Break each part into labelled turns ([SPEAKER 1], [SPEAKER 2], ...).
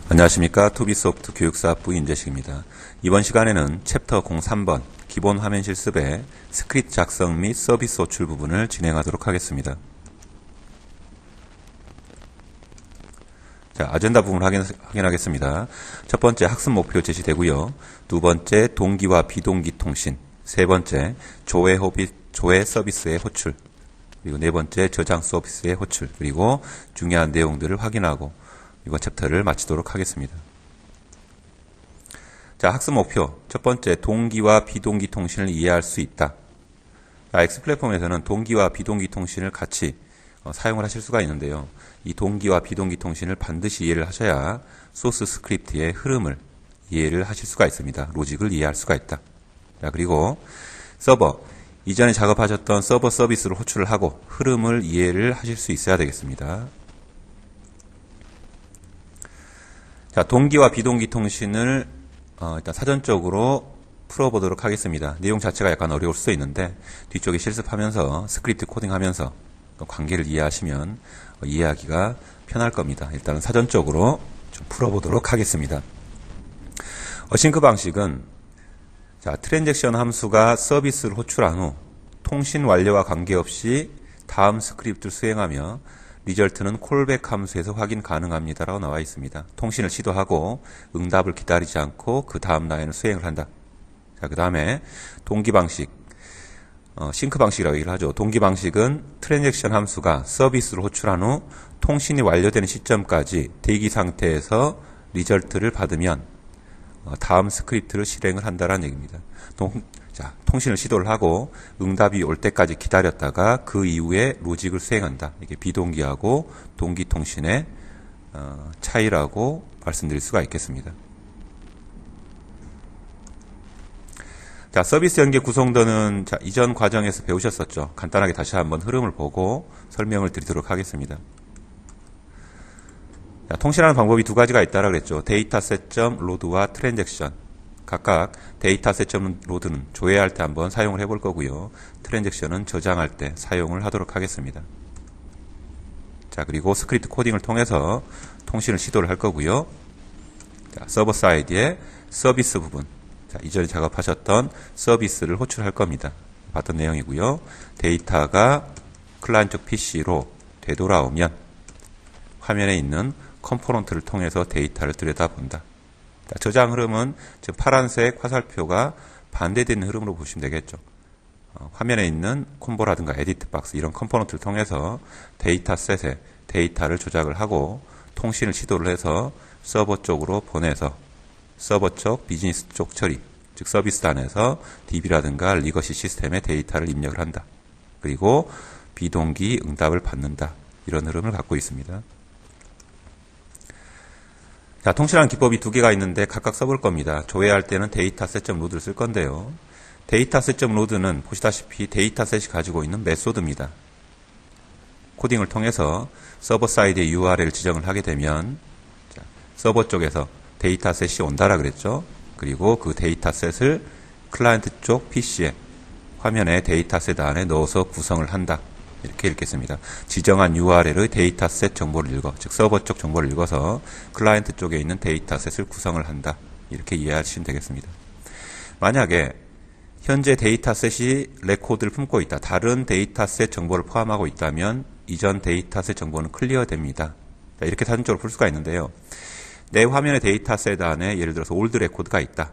[SPEAKER 1] 안녕하십니까. 투비소프트 교육사업부 윤재식입니다. 이번 시간에는 챕터 03번 기본 화면 실습의 스크립트 작성 및 서비스 호출 부분을 진행하도록 하겠습니다. 자, 아젠다 부분을 확인하겠습니다. 첫 번째 학습 목표 제시되고요. 두 번째 동기와 비동기 통신, 세 번째 조회 서비스의 호출, 그리고 네 번째 저장 서비스의 호출, 그리고 중요한 내용들을 확인하고 이번 챕터를 마치도록 하겠습니다. 자, 학습 목표. 첫 번째, 동기와 비동기 통신을 이해할 수 있다. X 플랫폼에서는 동기와 비동기 통신을 같이 사용을 하실 수가 있는데요. 이 동기와 비동기 통신을 반드시 이해를 하셔야 소스 스크립트의 흐름을 이해를 하실 수가 있습니다. 로직을 이해할 수가 있다. 자, 그리고 서버. 이전에 작업하셨던 서버 서비스를 호출을 하고 흐름을 이해를 하실 수 있어야 되겠습니다. 자, 동기와 비동기 통신을 일단 사전적으로 풀어보도록 하겠습니다. 내용 자체가 약간 어려울 수도 있는데 뒤쪽에 실습하면서 스크립트 코딩하면서 관계를 이해하시면 이해하기가 편할 겁니다. 일단은 사전적으로 좀 풀어보도록 하겠습니다. 어싱크 방식은 자, 트랜잭션 함수가 서비스를 호출한 후 통신 완료와 관계없이 다음 스크립트를 수행하며 리절트는 콜백 함수에서 확인 가능합니다 라고 나와 있습니다. 통신을 시도하고 응답을 기다리지 않고 그 다음 라인을 수행을 한다. 자, 그 다음에 동기 방식, 싱크 방식이라고 얘기를 하죠. 동기 방식은 트랜잭션 함수가 서비스를 호출한 후 통신이 완료되는 시점까지 대기 상태에서 리절트를 받으면 다음 스크립트를 실행을 한다는 얘기입니다. 통신을 시도를 하고 응답이 올 때까지 기다렸다가 그 이후에 로직을 수행한다. 이게 비동기하고 동기 통신의 차이라고 말씀드릴 수가 있겠습니다. 자, 서비스 연계 구성도는 자, 이전 과정에서 배우셨었죠. 간단하게 다시 한번 흐름을 보고 설명을 드리도록 하겠습니다. 자, 통신하는 방법이 두 가지가 있다고 그랬죠. 데이터셋.로드와 트랜잭션. 각각 데이터셋.로드는 조회할 때 한번 사용을 해볼 거고요. 트랜잭션은 저장할 때 사용을 하도록 하겠습니다. 자, 그리고 스크립트 코딩을 통해서 통신을 시도를 할 거고요. 자, 서버 사이드의 서비스 부분. 자, 이전에 작업하셨던 서비스를 호출할 겁니다. 봤던 내용이고요. 데이터가 클라이언트 쪽 PC로 되돌아오면 화면에 있는 컴포넌트를 통해서 데이터를 들여다본다. 자, 저장 흐름은 지금 파란색 화살표가 반대되는 흐름으로 보시면 되겠죠. 화면에 있는 콤보라든가 에디트 박스 이런 컴포넌트를 통해서 데이터셋에 데이터를 조작을 하고 통신을 시도를 해서 서버 쪽으로 보내서 서버 쪽 비즈니스 쪽 처리, 즉 서비스 단에서 DB라든가 리거시 시스템에 데이터를 입력을 한다. 그리고 비동기 응답을 받는다. 이런 흐름을 갖고 있습니다. 자, 통신하는 기법이 두 개가 있는데 각각 써볼 겁니다. 조회할 때는 데이터셋.로드를 쓸 건데요. 데이터셋.로드는 보시다시피 데이터셋이 가지고 있는 메소드입니다. 코딩을 통해서 서버 사이드의 URL 지정을 하게 되면 자, 서버 쪽에서 데이터셋이 온다라 그랬죠. 그리고 그 데이터셋을 클라이언트 쪽 PC에 화면에 데이터셋 안에 넣어서 구성을 한다. 이렇게 읽겠습니다. 지정한 URL의 데이터셋 정보를 읽어, 즉 서버 쪽 정보를 읽어서 클라이언트 쪽에 있는 데이터셋을 구성을 한다. 이렇게 이해하시면 되겠습니다. 만약에 현재 데이터셋이 레코드를 품고 있다. 다른 데이터셋 정보를 포함하고 있다면 이전 데이터셋 정보는 클리어됩니다. 자, 이렇게 사전적으로 풀 수가 있는데요. 내 화면의 데이터셋 안에 예를 들어서 올드 레코드가 있다.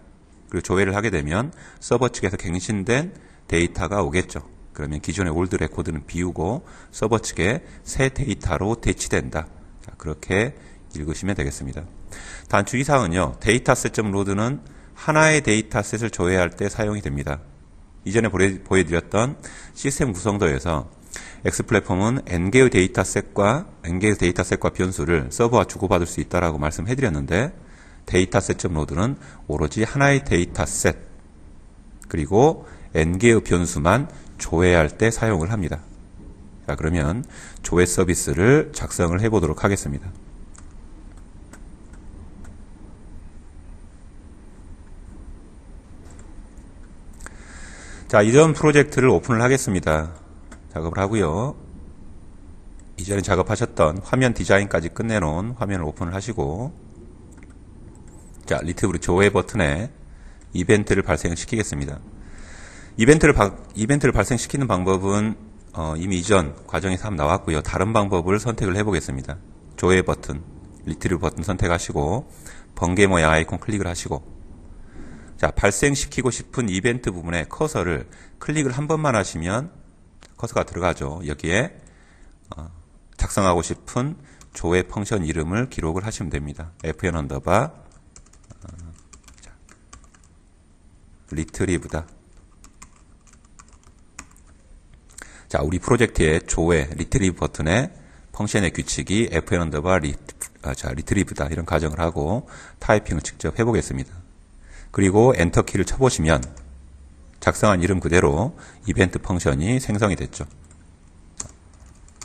[SPEAKER 1] 그리고 조회를 하게 되면 서버 측에서 갱신된 데이터가 오겠죠. 그러면 기존의 올드 레코드는 비우고 서버 측에 새 데이터로 대치된다. 자, 그렇게 읽으시면 되겠습니다. 단 주의사항은요. 데이터셋.로드는 하나의 데이터셋을 조회할 때 사용이 됩니다. 이전에 보여드렸던 시스템 구성도에서 X 플랫폼은 N개의 데이터셋과 변수를 서버와 주고받을 수 있다라고 말씀해드렸는데 데이터셋.로드는 오로지 하나의 데이터셋 그리고 N개의 변수만 조회할 때 사용을 합니다. 자, 그러면 조회 서비스를 작성을 해보도록 하겠습니다. 자, 이전 프로젝트를 오픈을 하겠습니다. 작업을 하고요. 이전에 작업하셨던 화면 디자인까지 끝내놓은 화면을 오픈을 하시고 자, 리트리브 조회 버튼에 이벤트를 발생시키겠습니다. 이벤트를 발생시키는 방법은 이미 이전 과정에서 한번 나왔고요. 다른 방법을 선택을 해보겠습니다. 조회 버튼, 리트리브 버튼 선택하시고 번개 모양 아이콘 클릭을 하시고, 자, 발생시키고 싶은 이벤트 부분에 커서를 클릭을 한 번만 하시면 커서가 들어가죠. 여기에 작성하고 싶은 조회 펑션 이름을 기록을 하시면 됩니다. fn 언더바 리트리브다. 자, 우리 프로젝트의 조회 리트리브 버튼에 펑션의 규칙이 fn 언더바 리트리브다 이런 가정을 하고 타이핑을 직접 해보겠습니다. 그리고 엔터 키를 쳐보시면 작성한 이름 그대로 이벤트 펑션이 생성이 됐죠.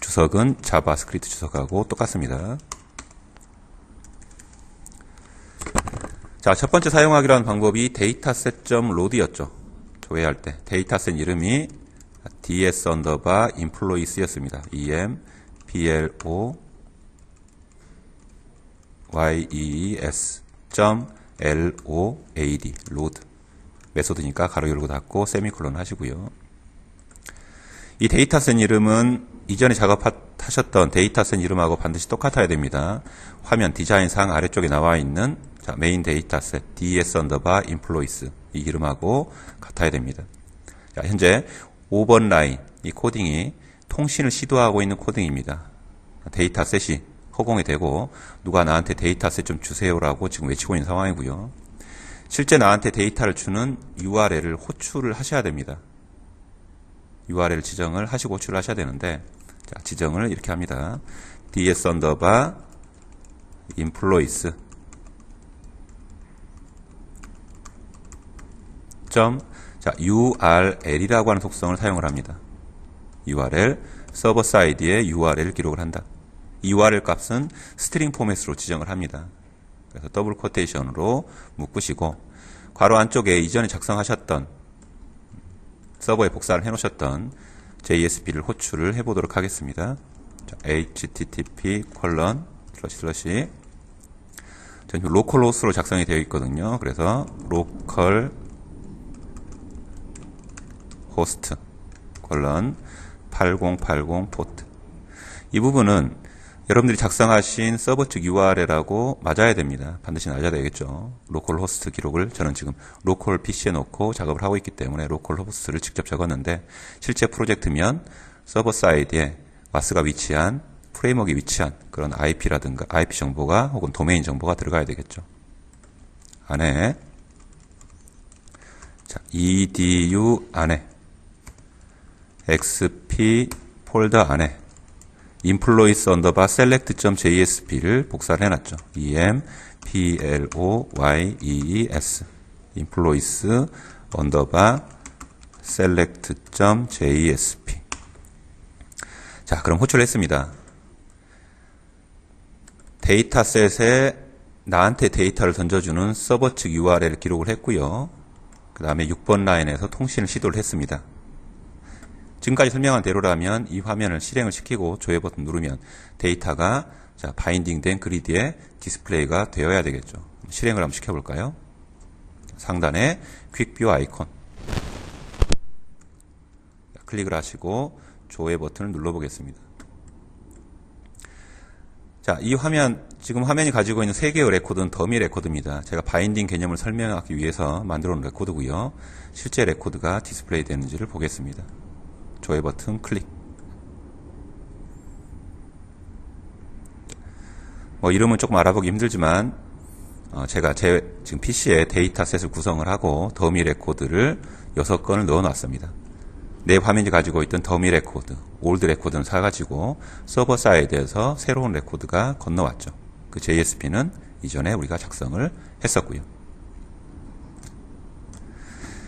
[SPEAKER 1] 주석은 자바스크립트 주석하고 똑같습니다. 자, 첫 번째 사용하기로 한 방법이 dataset.load였죠. 조회할 때 데이터셋 이름이 ds 언더바 employees였습니다. employees.load 메소드니까 가로 열고 닫고 세미콜론 하시고요. 이 데이터셋 이름은 이전에 작업하셨던 데이터셋 이름하고 반드시 똑같아야 됩니다. 화면 디자인상 아래쪽에 나와 있는 메인 데이터셋 ds 언더바 employees 이 이름하고 같아야 됩니다. 자, 현재 5번 라인 이 코딩이 통신을 시도하고 있는 코딩입니다. 데이터셋이 허공이 되고 누가 나한테 데이터셋 좀 주세요라고 지금 외치고 있는 상황이고요. 실제 나한테 데이터를 주는 URL을 호출을 하셔야 됩니다. URL 지정을 하시고 호출을 하셔야 되는데, 자, 지정을 이렇게 합니다. ds 언더바 employees URL이라고 하는 속성을 사용을 합니다. URL, 서버 사이드에 URL을 기록을 한다. URL 값은 스트링 포맷으로 지정을 합니다. 그래서 더블 쿼테이션으로 묶으시고 괄호 안쪽에 이전에 작성하셨던 서버에 복사를 해놓으셨던 JSP를 호출을 해보도록 하겠습니다. 자, http 전 로컬 호스트로 작성이 되어 있거든요. 그래서 로컬 호스트 8080 포트. 이 부분은 여러분들이 작성하신 서버 측 URL하고 맞아야 됩니다. 반드시 맞아야 되겠죠. 로컬 호스트 기록을 저는 지금 로컬 PC에 놓고 작업을 하고 있기 때문에 로컬 호스트를 직접 적었는데, 실제 프로젝트면 서버 사이드에 와스가 위치한 프레임워크에 위치한 그런 IP라든가 IP 정보가 혹은 도메인 정보가 들어가야 되겠죠. 안에 자, edu 안에 xp 폴더 안에 employees 언더바 select.jsp를 복사를 해놨죠. employees employees 언더바 select.jsp. 자, 그럼 호출을 했습니다. 데이터셋에 나한테 데이터를 던져주는 서버 측 URL을 기록을 했고요. 그 다음에 6번 라인에서 통신을 시도를 했습니다. 지금까지 설명한 대로라면 이 화면을 실행을 시키고 조회 버튼 누르면 데이터가 바인딩된 그리드에 디스플레이가 되어야 되겠죠. 실행을 한번 시켜볼까요? 상단에 퀵뷰 아이콘 클릭을 하시고 조회 버튼을 눌러보겠습니다. 자, 이 화면, 지금 화면이 가지고 있는 3개의 레코드는 더미 레코드입니다. 제가 바인딩 개념을 설명하기 위해서 만들어 놓은 레코드고요. 실제 레코드가 디스플레이 되는지를 보겠습니다. 조회 버튼 클릭. 이름은 조금 알아보기 힘들지만 제가 제 지금 PC에 데이터셋을 구성을 하고 더미 레코드를 6건을 넣어 놨습니다. 내 화면이 가지고 있던 더미 레코드, 올드 레코드는 사가지고 서버 사이드에서 새로운 레코드가 건너왔죠. 그 JSP는 이전에 우리가 작성을 했었고요.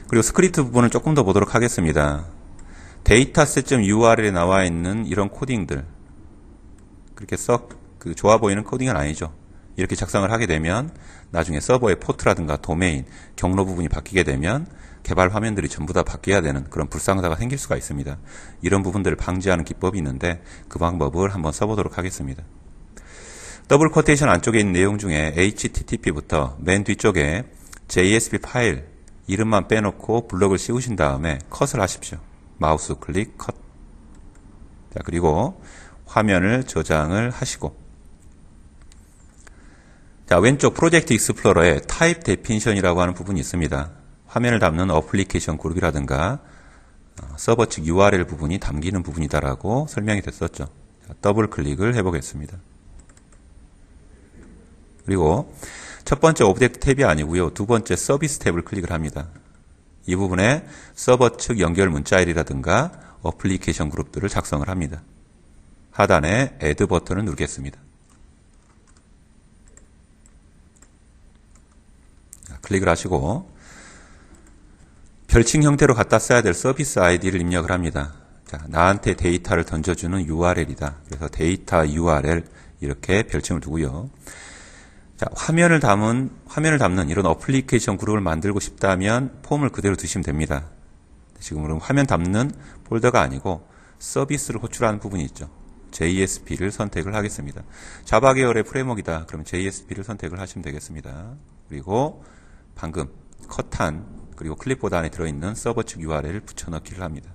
[SPEAKER 1] 그리고 스크립트 부분을 조금 더 보도록 하겠습니다. dataset.url에 나와 있는 이런 코딩들, 그렇게 좋아 보이는 코딩은 아니죠. 이렇게 작성을 하게 되면 나중에 서버의 포트라든가 도메인, 경로 부분이 바뀌게 되면 개발 화면들이 전부 다 바뀌어야 되는 그런 불상사가 생길 수가 있습니다. 이런 부분들을 방지하는 기법이 있는데 그 방법을 한번 써보도록 하겠습니다. 더블 쿼테이션 안쪽에 있는 내용 중에 HTTP부터 맨 뒤쪽에 JSP 파일 이름만 빼놓고 블럭을 씌우신 다음에 컷을 하십시오. 마우스 클릭 컷. 자, 그리고 화면을 저장을 하시고, 자, 왼쪽 프로젝트 익스플로러에 타입 데피니션이라고 하는 부분이 있습니다. 화면을 담는 어플리케이션 그룹이라든가 서버 측 URL 부분이 담기는 부분이다라고 설명이 됐었죠. 자, 더블 클릭을 해보겠습니다. 그리고 첫 번째 오브젝트 탭이 아니고요. 두 번째 서비스 탭을 클릭을 합니다. 이 부분에 서버 측 연결 문자일이라든가 어플리케이션 그룹들을 작성을 합니다. 하단에 Add 버튼을 누르겠습니다. 자, 클릭을 하시고 별칭 형태로 갖다 써야 될 서비스 아이디를 입력을 합니다. 자, 나한테 데이터를 던져주는 URL이다. 그래서 데이터 URL 이렇게 별칭을 두고요. 자, 화면을 담는 이런 어플리케이션 그룹을 만들고 싶다면 폼을 그대로 두시면 됩니다. 지금은 화면 담는 폴더가 아니고 서비스를 호출하는 부분이 있죠. JSP를 선택을 하겠습니다. 자바 계열의 프레임워크이다. 그럼 JSP를 선택을 하시면 되겠습니다. 그리고 방금 컷한 그리고 클립보드 안에 들어있는 서버 측 URL을 붙여넣기를 합니다.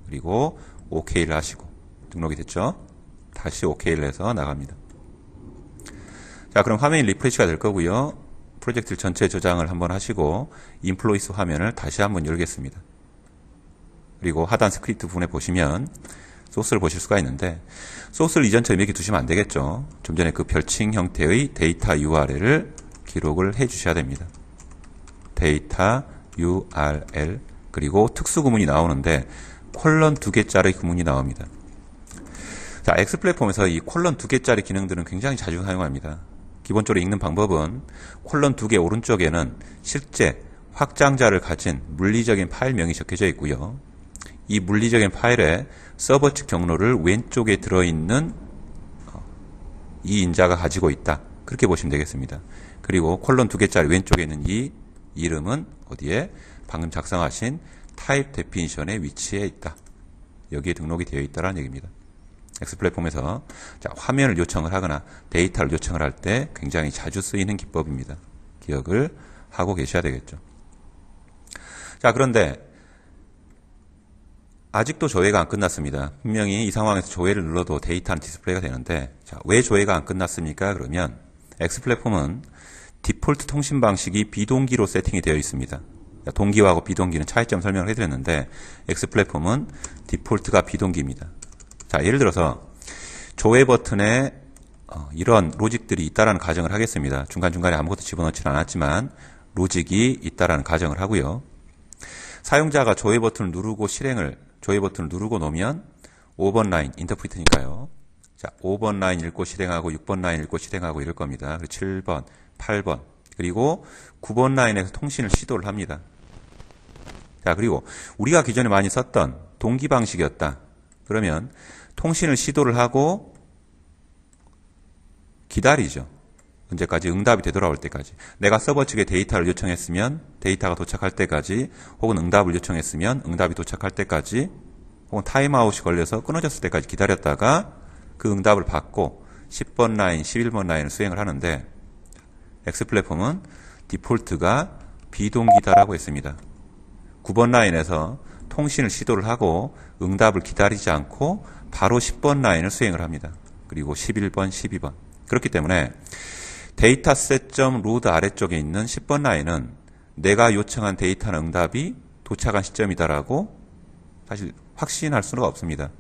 [SPEAKER 1] 그리고 OK를 하시고 등록이 됐죠? 다시 OK를 해서 나갑니다. 자, 그럼 화면이 리프레시가 될 거고요. 프로젝트 전체 저장을 한번 하시고 인플로이스 화면을 다시 한번 열겠습니다. 그리고 하단 스크립트 부분에 보시면 소스를 보실 수가 있는데 소스를 이전처럼 이렇게 두시면 안 되겠죠. 좀 전에 그 별칭 형태의 데이터 URL을 기록을 해 주셔야 됩니다. 데이터 URL 그리고 특수 구문이 나오는데 콜런 2개짜리 구문이 나옵니다. 자, X 플랫폼에서 이 콜런 2개짜리 기능들은 굉장히 자주 사용합니다. 기본적으로 읽는 방법은 콜런 2개 오른쪽에는 실제 확장자를 가진 물리적인 파일명이 적혀져 있고요. 이 물리적인 파일에 서버 측 경로를 왼쪽에 들어있는 이 인자가 가지고 있다. 그렇게 보시면 되겠습니다. 그리고 콜런 2개짜리 왼쪽에 있는 이 이름은 어디에? 방금 작성하신 타입 데피니션의 위치에 있다. 여기에 등록이 되어 있다는 얘기입니다. X 플랫폼에서 자, 화면을 요청을 하거나 데이터를 요청을 할 때 굉장히 자주 쓰이는 기법입니다. 기억을 하고 계셔야 되겠죠. 자, 그런데 아직도 조회가 안 끝났습니다. 분명히 이 상황에서 조회를 눌러도 데이터는 디스플레이가 되는데 자, 왜 조회가 안 끝났습니까? 그러면 X 플랫폼은 디폴트 통신 방식이 비동기로 세팅이 되어 있습니다. 동기화하고 비동기는 차이점 설명을 해드렸는데 X 플랫폼은 디폴트가 비동기입니다. 자, 예를 들어서 조회 버튼에 이런 로직들이 있다라는 가정을 하겠습니다. 중간중간에 아무것도 집어넣지는 않았지만 로직이 있다라는 가정을 하고요. 사용자가 조회 버튼을 누르고 놓으면 5번 라인 인터프리트니까요. 자, 5번 라인 읽고 실행하고 6번 라인 읽고 실행하고 이럴 겁니다. 그리고 7번, 8번, 그리고 9번 라인에서 통신을 시도를 합니다. 자, 그리고 우리가 기존에 많이 썼던 동기 방식이었다. 그러면 통신을 시도를 하고 기다리죠. 언제까지? 응답이 되돌아올 때까지. 내가 서버 측에 데이터를 요청했으면 데이터가 도착할 때까지, 혹은 응답을 요청했으면 응답이 도착할 때까지, 혹은 타임아웃이 걸려서 끊어졌을 때까지 기다렸다가 그 응답을 받고 10번 라인, 11번 라인을 수행을 하는데 X 플랫폼은 디폴트가 비동기다라고 했습니다. 9번 라인에서 통신을 시도를 하고 응답을 기다리지 않고 바로 10번 라인을 수행을 합니다. 그리고 11번, 12번. 그렇기 때문에 데이터셋.로드 아래쪽에 있는 10번 라인은 내가 요청한 데이터나 응답이 도착한 시점이다라고 사실 확신할 수가 없습니다.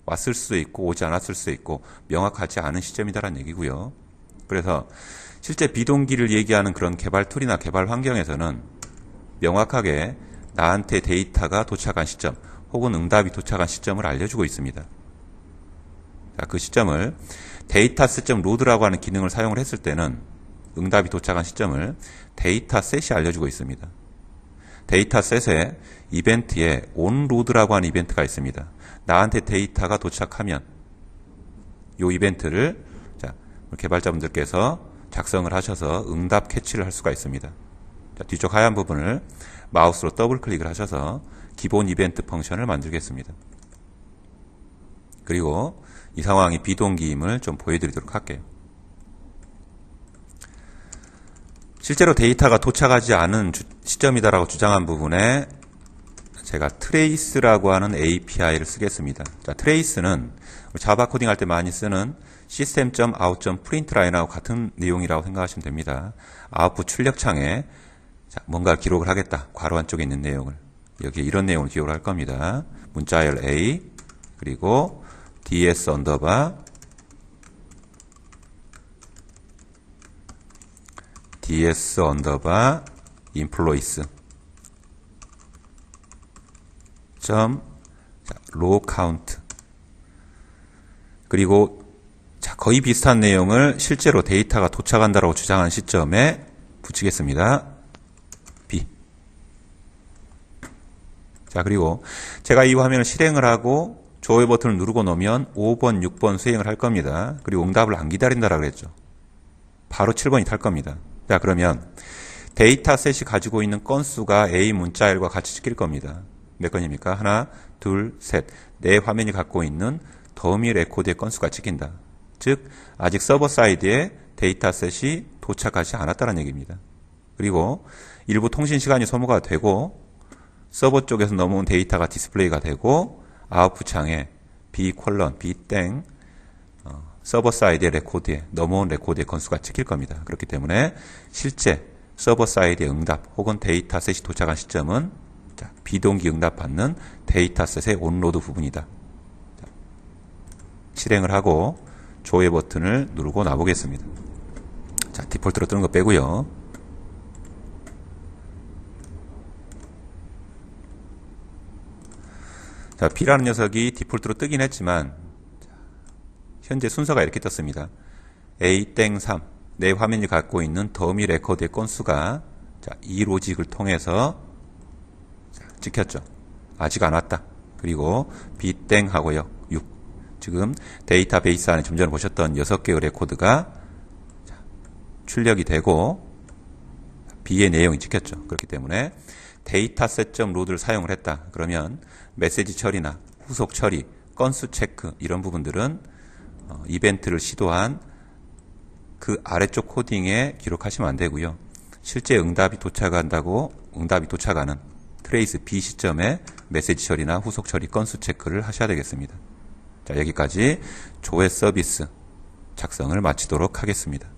[SPEAKER 1] 왔을 수도 있고 오지 않았을 수도 있고 명확하지 않은 시점이다라는 얘기고요. 그래서 실제 비동기를 얘기하는 그런 개발 툴이나 개발 환경에서는 명확하게 나한테 데이터가 도착한 시점 혹은 응답이 도착한 시점을 알려주고 있습니다. 자, 그 시점을 데이터셋.로드라고 하는 기능을 사용을 했을 때는 응답이 도착한 시점을 데이터셋이 알려주고 있습니다. 데이터셋의 이벤트에 onload라고 하는 이벤트가 있습니다. 나한테 데이터가 도착하면 이 이벤트를 자, 개발자분들께서 작성을 하셔서 응답 캐치를 할 수가 있습니다. 자, 뒤쪽 하얀 부분을 마우스로 더블 클릭을 하셔서 기본 이벤트 펑션을 만들겠습니다. 그리고 이 상황이 비동기임을 좀 보여드리도록 할게요. 실제로 데이터가 도착하지 않은 시점이다라고 주장한 부분에 제가 트레이스라고 하는 API를 쓰겠습니다. 자, 트레이스는 자바 코딩할 때 많이 쓰는 system.out.println하고 같은 내용이라고 생각하시면 됩니다. 아웃풋 출력창에 뭔가를 기록을 하겠다. 괄호 안쪽에 있는 내용을. 여기에 이런 내용을 기록을 할 겁니다. 문자열 A 그리고 ds 언더바 employees row count 그리고 거의 비슷한 내용을 실제로 데이터가 도착한다라고 주장하는 시점에 붙이겠습니다. B. 자, 그리고 제가 이 화면을 실행을 하고 조회 버튼을 누르고 놓으면 5번, 6번 수행을 할 겁니다. 그리고 응답을 안 기다린다라고 그랬죠. 바로 7번이 탈 겁니다. 자, 그러면 데이터셋이 가지고 있는 건수가 A 문자열과 같이 찍힐 겁니다. 몇 건입니까? 하나, 둘, 셋. 네 화면이 갖고 있는 더미 레코드의 건수가 찍힌다. 즉, 아직 서버 사이드에 데이터셋이 도착하지 않았다는 얘기입니다. 그리고 일부 통신 시간이 소모가 되고 서버 쪽에서 넘어온 데이터가 디스플레이가 되고 아웃풋 창에 B 콜론, B 땡 서버 사이드의 레코드에 넘어온 레코드의 건수가 찍힐 겁니다. 그렇기 때문에 실제 서버 사이드의 응답 혹은 데이터셋이 도착한 시점은 비동기 응답받는 데이터셋의 온로드 부분이다. 실행을 하고 조회 버튼을 누르고 나보겠습니다. 자, 디폴트로 뜨는 거 빼고요. 자, B라는 녀석이 디폴트로 뜨긴 했지만 현재 순서가 이렇게 떴습니다. A-3 내 화면이 갖고 있는 더미 레코드의 건수가 이 로직을 통해서 찍혔죠. 아직 안 왔다. 그리고 B 하고요. 6. 지금 데이터베이스 안에 좀 전에 보셨던 6개의 레코드가 출력이 되고 B의 내용이 찍혔죠. 그렇기 때문에 dataset.load를 사용을 했다. 그러면 메시지 처리나 후속 처리, 건수 체크 이런 부분들은 이벤트를 시도한 그 아래쪽 코딩에 기록하시면 안 되고요. 실제 응답이 도착하는 트레이스 B 시점에 메시지 처리나 후속 처리 건수 체크를 하셔야 되겠습니다. 자, 여기까지 조회 서비스 작성을 마치도록 하겠습니다.